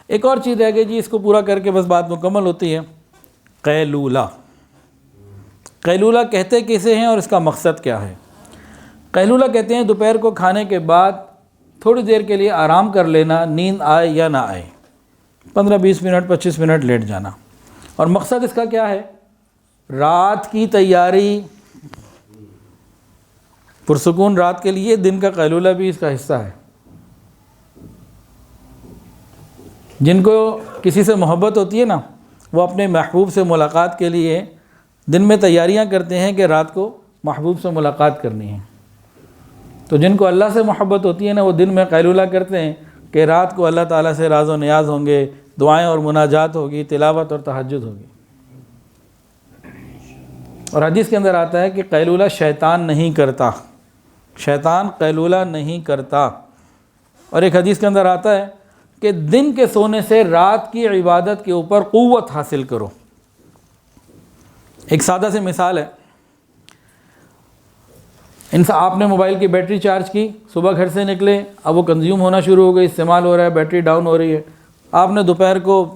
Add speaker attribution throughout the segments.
Speaker 1: ایک اور چیز ہے کہ جی اس کو پورا کر کے بس بات مکمل ہوتی ہے، قیلولہ۔ قیلولہ کہتے کسے ہیں اور اس کا مقصد کیا ہے؟ قیلولہ کہتے ہیں دوپہر کو کھانے کے بعد تھوڑی دیر کے لیے آرام کر لینا، نیند آئے یا نہ آئے، 15-20 منٹ 25 منٹ لیٹ جانا۔ اور مقصد اس کا کیا ہے؟ رات کی تیاری، پرسکون رات کے لیے۔ دن کا قیلولہ بھی اس کا حصہ ہے۔ جن کو کسی سے محبت ہوتی ہے نا، وہ اپنے محبوب سے ملاقات کے لیے دن میں تیاریاں کرتے ہیں کہ رات کو محبوب سے ملاقات کرنی ہے۔ تو جن کو اللہ سے محبت ہوتی ہے نا، وہ دن میں قیلولہ کرتے ہیں کہ رات کو اللہ تعالیٰ سے راز و نیاز ہوں گے، دعائیں اور مناجات ہوگی، تلاوت اور تہجد ہوگی۔ اور حدیث کے اندر آتا ہے کہ قیلولہ شیطان نہیں کرتا، شیطان قیلولہ نہیں کرتا۔ اور ایک حدیث کے اندر آتا ہے کہ دن کے سونے سے رات کی عبادت کے اوپر قوت حاصل کرو۔ ایک سادہ سی مثال ہے، آپ نے موبائل کی بیٹری چارج کی، صبح گھر سے نکلے، اب وہ کنزیوم ہونا شروع ہو گئی، استعمال ہو رہا ہے، بیٹری ڈاؤن ہو رہی ہے۔ آپ نے دوپہر کو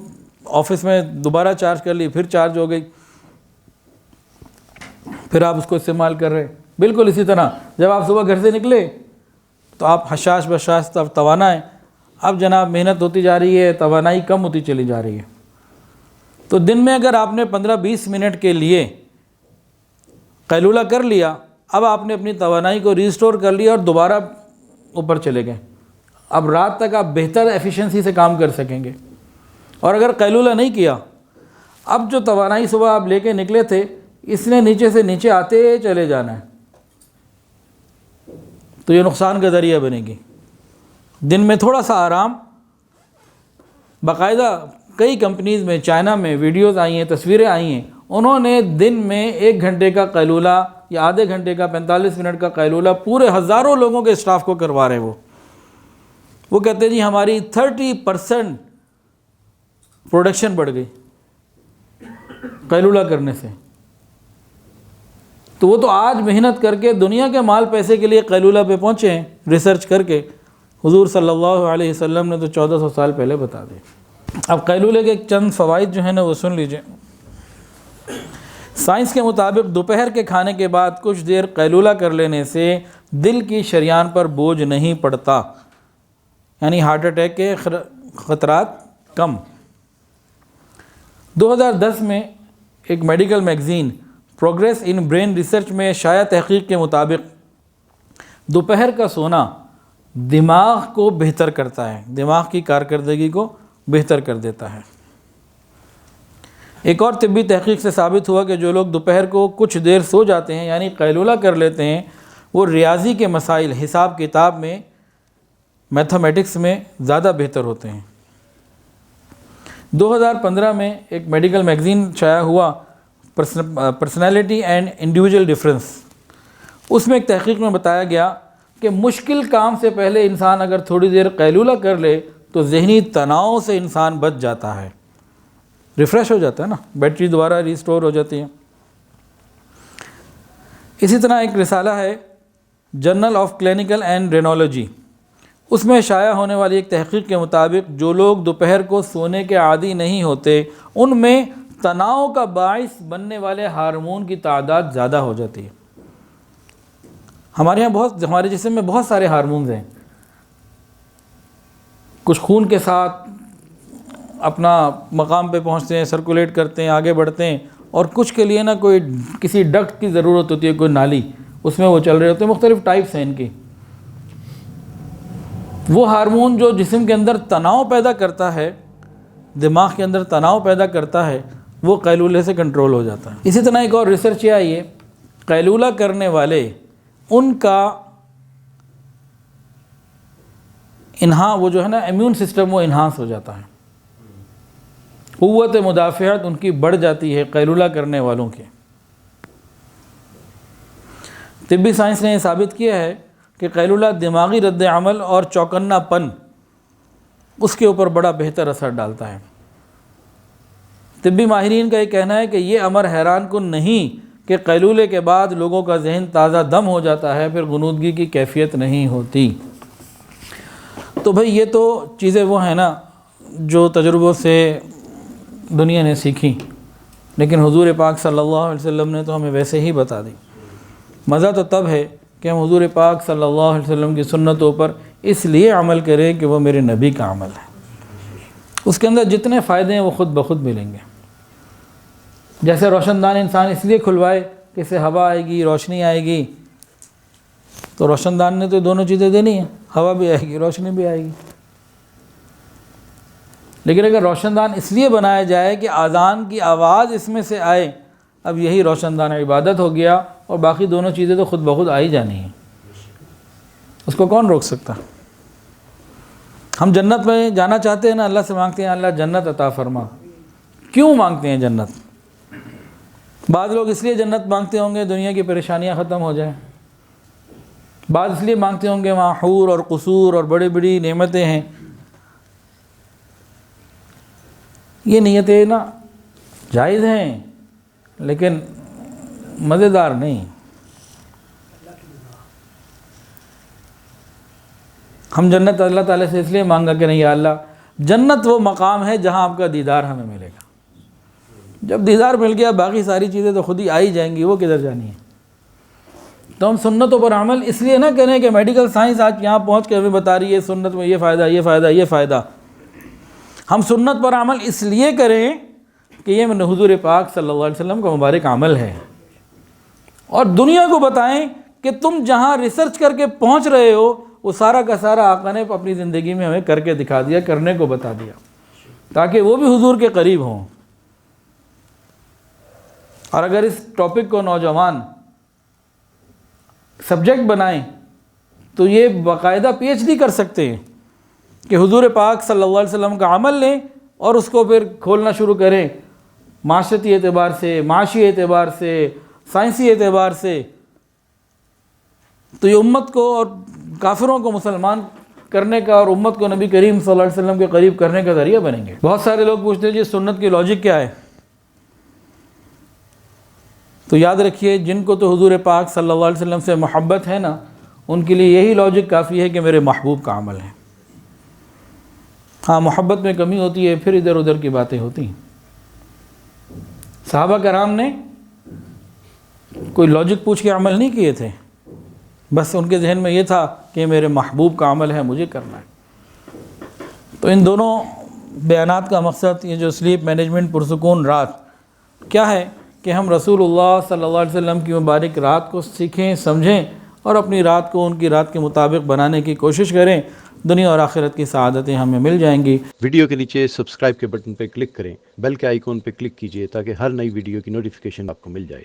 Speaker 1: آفس میں دوبارہ چارج کر لی، پھر چارج ہو گئی، پھر آپ اس کو استعمال کر رہے۔ بالکل اسی طرح جب آپ صبح گھر سے نکلے تو آپ حشاش بشاش توانا ہے، اب جناب محنت ہوتی جا رہی ہے، توانائی کم ہوتی چلی جا رہی ہے۔ تو دن میں اگر آپ نے 15-20 منٹ کے لیے قیلولہ کر لیا، اب آپ نے اپنی توانائی کو ریسٹور کر لیا اور دوبارہ اوپر چلے گئے۔ اب رات تک آپ بہتر ایفیشنسی سے کام کر سکیں گے۔ اور اگر قیلولہ نہیں کیا، اب جو توانائی صبح آپ لے کے نکلے تھے، اس نے نیچے سے نیچے آتے چلے جانا ہے، تو یہ نقصان کا ذریعہ بنے گی۔ دن میں تھوڑا سا آرام، باقاعدہ کئی کمپنیز میں، چائنا میں ویڈیوز آئی ہیں، تصویریں آئی ہیں، انہوں نے دن میں 1 گھنٹے کا قیلولہ یا آدھے گھنٹے کا 45 منٹ کا قیلولہ پورے ہزاروں لوگوں کے اسٹاف کو کروا رہے۔ وہ کہتے ہیں جی ہماری 30% پروڈکشن بڑھ گئی قیلولہ کرنے سے۔ تو وہ تو آج محنت کر کے دنیا کے مال پیسے کے لیے قیلولہ پہ پہنچے ہیں، ریسرچ کر کے۔ حضور صلی اللہ علیہ وسلم نے تو 1400 سال پہلے بتا دے۔ اب قیلولے کے چند فوائد جو ہیں نا وہ سن لیجئے۔ سائنس کے مطابق دوپہر کے کھانے کے بعد کچھ دیر قیلولہ کر لینے سے دل کی شریان پر بوجھ نہیں پڑتا، یعنی ہارٹ اٹیک کے خطرات کم۔ 2010 میں ایک medical magazine progress in brain research میں شائع تحقیق کے مطابق دوپہر کا سونا دماغ کو بہتر کرتا ہے، دماغ کی کارکردگی کو بہتر کر دیتا ہے۔ ایک اور طبی تحقیق سے ثابت ہوا کہ جو لوگ دوپہر کو کچھ دیر سو جاتے ہیں، یعنی قیلولہ کر لیتے ہیں، وہ ریاضی کے مسائل، حساب کتاب میں، میتھمیٹکس میں زیادہ بہتر ہوتے ہیں۔ 2015 میں ایک میڈیکل میگزین شائع ہوا پرسنالٹی اینڈ انڈیویجول ڈفرینس، اس میں ایک تحقیق میں بتایا گیا کہ مشکل کام سے پہلے انسان اگر تھوڑی دیر قیلولہ کر لے تو ذہنی تناؤ سے انسان بچ جاتا ہے، ریفریش ہو جاتا ہے نا، بیٹری دوبارہ ریسٹور ہو جاتی ہے۔ اسی طرح ایک رسالہ ہے جرنل آف کلینکل اینڈ رینالوجی، اس میں شائع ہونے والی ایک تحقیق کے مطابق جو لوگ دوپہر کو سونے کے عادی نہیں ہوتے، ان میں تناؤ کا باعث بننے والے ہارمون کی تعداد زیادہ ہو جاتی ہے۔ ہمارے یہاں ہمارے جسم میں بہت سارے ہارمونز ہیں، کچھ خون کے ساتھ اپنا مقام پہ پہنچتے ہیں، سرکولیٹ کرتے ہیں، آگے بڑھتے ہیں، اور کچھ کے لیے نا کوئی کسی ڈکٹ کی ضرورت ہوتی ہے، کوئی نالی، اس میں وہ چل رہے ہوتے ہیں، مختلف ٹائپس ہیں ان کی۔ وہ ہارمون جو جسم کے اندر تناؤ پیدا کرتا ہے، دماغ کے اندر تناؤ پیدا کرتا ہے، وہ قیلولے سے کنٹرول ہو جاتا ہے۔ اسی طرح ایک اور ریسرچ یہ آئی ہے، قیلولہ کرنے والے ان کا وہ جو ہے نا امیون سسٹم وہ انہانس ہو جاتا ہے، قوت مدافعت ان کی بڑھ جاتی ہے قیلولہ کرنے والوں کے۔ طبی سائنس نے یہ ثابت کیا ہے کہ قیلولہ دماغی رد عمل اور چوکنا پن اس کے اوپر بڑا بہتر اثر ڈالتا ہے۔ طبی ماہرین کا یہ کہنا ہے کہ یہ امر حیران کن نہیں کہ قیلولے کے بعد لوگوں کا ذہن تازہ دم ہو جاتا ہے، پھر غنودگی کی کیفیت نہیں ہوتی۔ تو بھئی یہ تو چیزیں وہ ہیں نا جو تجربوں سے دنیا نے سیکھی، لیکن حضور پاک صلی اللہ علیہ وسلم نے تو ہمیں ویسے ہی بتا دی۔ مزہ تو تب ہے کہ ہم حضور پاک صلی اللہ علیہ وسلم کی سنتوں پر اس لیے عمل کریں کہ وہ میرے نبی کا عمل ہے، اس کے اندر جتنے فائدے ہیں وہ خود بخود ملیں گے۔ جیسے روشن دان انسان اس لیے کھلوائے کہ اس سے ہوا آئے گی، روشنی آئے گی، تو روشن دان نے تو دونوں چیزیں دینی ہیں، ہوا بھی آئے گی، روشنی بھی آئے گی۔ لیکن اگر روشن دان اس لیے بنایا جائے کہ اذان کی آواز اس میں سے آئے، اب یہی روشن دان عبادت ہو گیا، اور باقی دونوں چیزیں تو خود بخود آ ہی جانی ہیں، اس کو کون روک سکتا؟ ہم جنت میں جانا چاہتے ہیں نا، اللہ سے مانگتے ہیں اللہ جنت عطا فرما۔ کیوں مانگتے ہیں جنت؟ بعض لوگ اس لیے جنت مانگتے ہوں گے دنیا کی پریشانیاں ختم ہو جائیں، بعض اس لیے مانگتے ہوں گے وہاں حور اور قصور اور بڑی بڑی نعمتیں ہیں۔ یہ نیتیں نا جائز ہیں لیکن مزیدار نہیں۔ ہم جنت اللہ تعالیٰ سے اس لیے مانگا کہ نہیں یا اللہ، جنت وہ مقام ہے جہاں آپ کا دیدار ہمیں ملے گا۔ جب دیدار مل گیا باقی ساری چیزیں تو خود ہی آ ہی جائیں گی، وہ کدھر جانی ہے؟ تو ہم سنتوں پر عمل اس لیے نہ کریں کہ میڈیکل سائنس آج یہاں پہنچ کے ہمیں بتا رہی ہے سنت میں یہ فائدہ، یہ فائدہ، یہ فائدہ۔ ہم سنت پر عمل اس لیے کریں کہ یہ حضور پاک صلی اللہ علیہ وسلم کا مبارک عمل ہے، اور دنیا کو بتائیں کہ تم جہاں ریسرچ کر کے پہنچ رہے ہو وہ سارا کا سارا آقا نے اپنی زندگی میں ہمیں کر کے دکھا دیا، کرنے کو بتا دیا، تاکہ وہ بھی حضور کے قریب ہوں۔ اور اگر اس ٹاپک کو نوجوان سبجیکٹ بنائیں تو یہ باقاعدہ پی ایچ ڈی کر سکتے ہیں کہ حضور پاک صلی اللہ علیہ وسلم کا عمل لیں اور اس کو پھر کھولنا شروع کریں، معاشرتی اعتبار سے، معاشی اعتبار سے، سائنسی اعتبار سے۔ تو یہ امت کو اور کافروں کو مسلمان کرنے کا اور امت کو نبی کریم صلی اللہ علیہ وسلم کے قریب کرنے کا ذریعہ بنیں گے۔ بہت سارے لوگ پوچھتے ہیں جی سنت کی لاجک کیا ہے؟ تو یاد رکھیے جن کو تو حضور پاک صلی اللہ علیہ وسلم سے محبت ہے نا، ان کے لیے یہی لاجک کافی ہے کہ میرے محبوب کا عمل ہے۔ ہاں محبت میں کمی ہوتی ہے پھر ادھر ادھر کی باتیں ہوتی ہیں۔ صحابہ کرام نے کوئی لاجک پوچھ کے عمل نہیں کیے تھے، بس ان کے ذہن میں یہ تھا کہ میرے محبوب کا عمل ہے، مجھے کرنا ہے۔ تو ان دونوں بیانات کا مقصد یہ جو سلیپ مینجمنٹ پرسکون رات کیا ہے کہ ہم رسول اللہ صلی اللہ علیہ وسلم کی مبارک رات کو سیکھیں، سمجھیں اور اپنی رات کو ان کی رات کے مطابق بنانے کی کوشش کریں۔ دنیا اور آخرت کی سعادتیں ہمیں مل جائیں گی۔
Speaker 2: ویڈیو کے نیچے سبسکرائب کے بٹن پہ کلک کریں، بیل کے آئیکن پہ کلک کیجئے تاکہ ہر نئی ویڈیو کی نوٹیفیکیشن آپ کو مل جائے۔